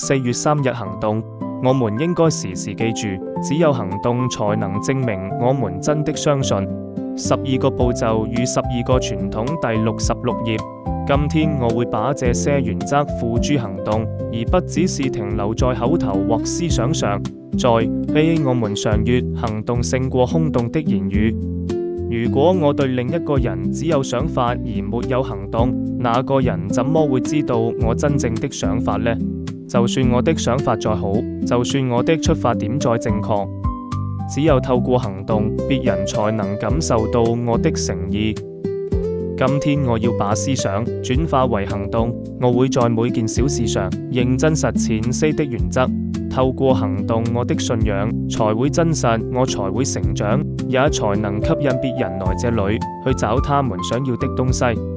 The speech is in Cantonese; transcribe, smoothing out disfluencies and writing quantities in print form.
4月3日行動。我們應該時時記住，只有行動才能證明我們真的相信。12個步驟與12個傳統第66頁。今天我會把這些原則付諸行動，而不只是停留在口頭或思想上。在我們上月，行動勝過空洞的言語。如果我對另一個人只有想法而沒有行動，那個人怎麼會知道我真正的想法呢？就算我的想法再好，就算我的出發點再正確，只有透過行動，別人才能感受到我的誠意。今天我要把思想轉化為行動，我會在每件小事上認真實踐4的原則。透過行動，我的信仰才會真實，我才會成長，也才能吸引別人來這裏去找他們想要的東西。